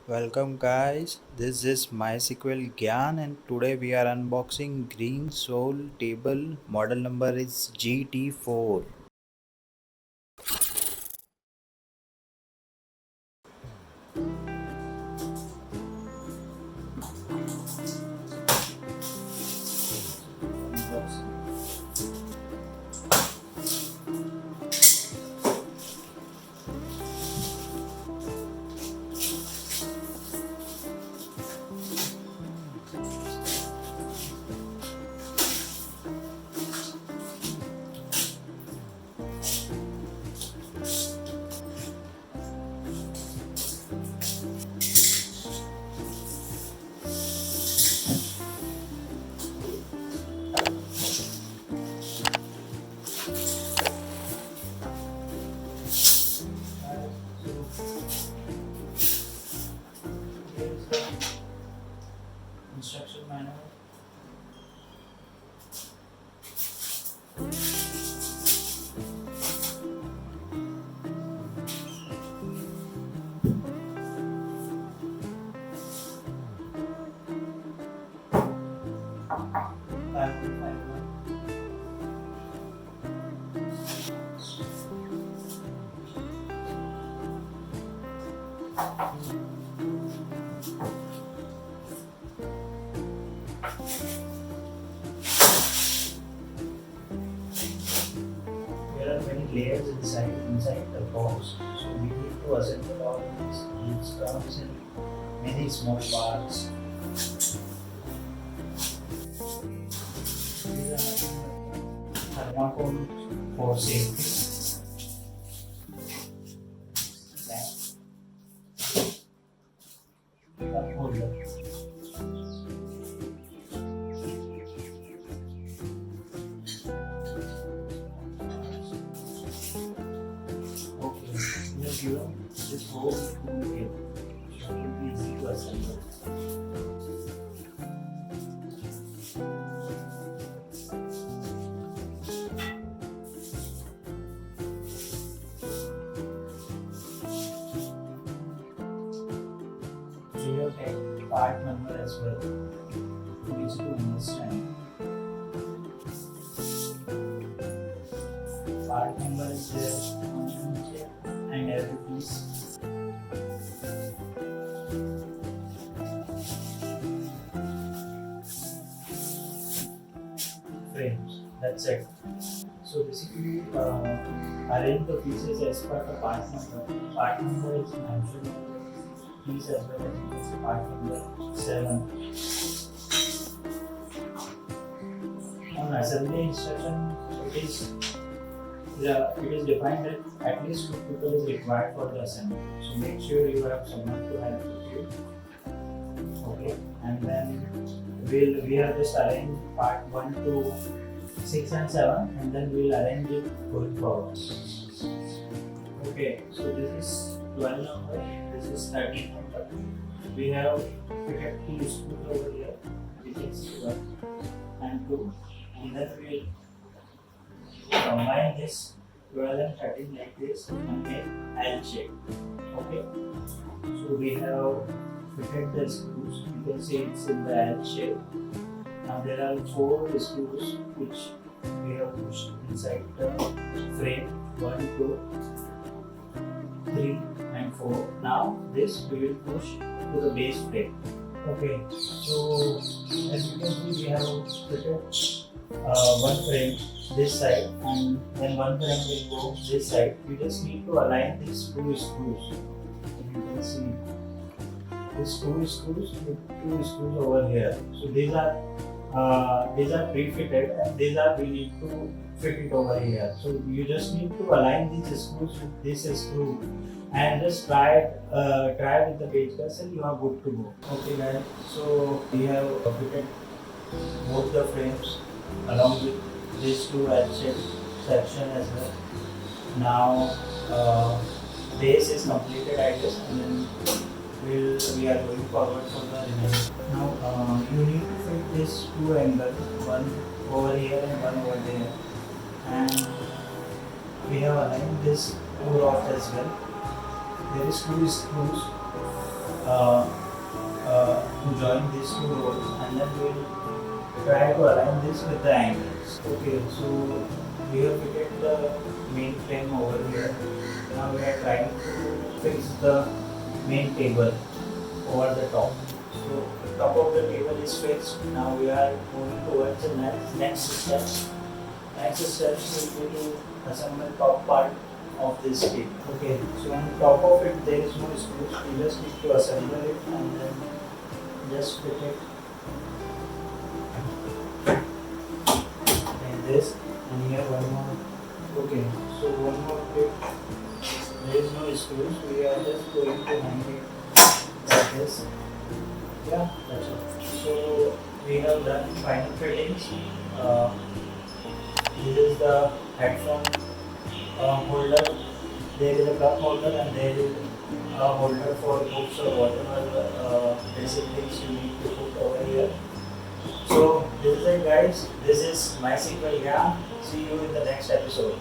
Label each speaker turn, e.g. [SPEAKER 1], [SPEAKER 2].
[SPEAKER 1] Welcome guys, this is MySQL Gyan and today we are unboxing Green Soul table. Model number is GT-4. Here's the instruction manual. There are many layers inside the box, so we need to assemble all of these. Each comes in many small parts. These are thermocol for safety. Cup holder. Okay, just given this whole tool here, so it will be easy to assemble. So you have a part number as well, easy to understand. Part number is there and every piece. Frames. That's it. So basically, arrange the pieces as per the part number. Part number is mentioned piece as well as it is part number 7. On assembly instruction, it is defined that at least 2 people is required for the assembly. So make sure you have someone to help with you. Okay, and then we have just arranged part 1 to 6 and 7, and then we'll arrange it going forward. Okay, so this is 12 number, this is 13 number. We have fitted 2 screws over here, which is 1 and 2, and then we'll combine this 12 and 13 like this and make L shape. Okay, so we have fitted the screws. You can see it's in the L shape. Now there are 4 screws which we have pushed inside the frame. 1, 2, 3 and 4. Now this we will push to the base frame. Okay, so as you can see we have fitted one frame this side and then one frame will go this side. We just need to align these 2 screws. You can see these 2 screws with 2 screws over here. So these are pre-fitted and we need to fit it over here. So you just need to align these screws with this screw and just try with the gauge vessel. You are good to go. Okay guys, so we have fitted both the frames along with these 2 L-shaped section as well. Now base is completed I guess, and then we are going forward for the remaining. Now you need to fit these 2 angles, one over here and one over there, and we have aligned this 2 rods as well. There is 2 screws uh, to join these two rows, and then we will try to align this with the angles. Okay, so we have fitted the main frame over here. Now we are trying to fix the main table over the top. So the top of the table is fixed. Now we are moving towards the next step. Next step will be to assemble top part of this table. Okay, so on top of it there is no screws. We just need to assemble it and then just fit it like this. And here one more. Okay, so one more bit. There is no screws. We are just going to hang it like this. Yeah, that's all. So we have done final fittings. This is the headphone holder. There is a cup holder and there is a holder for books or whatever basic things you need to put over here. So this is it, guys. This is my sequel. Yeah. See you in the next episode.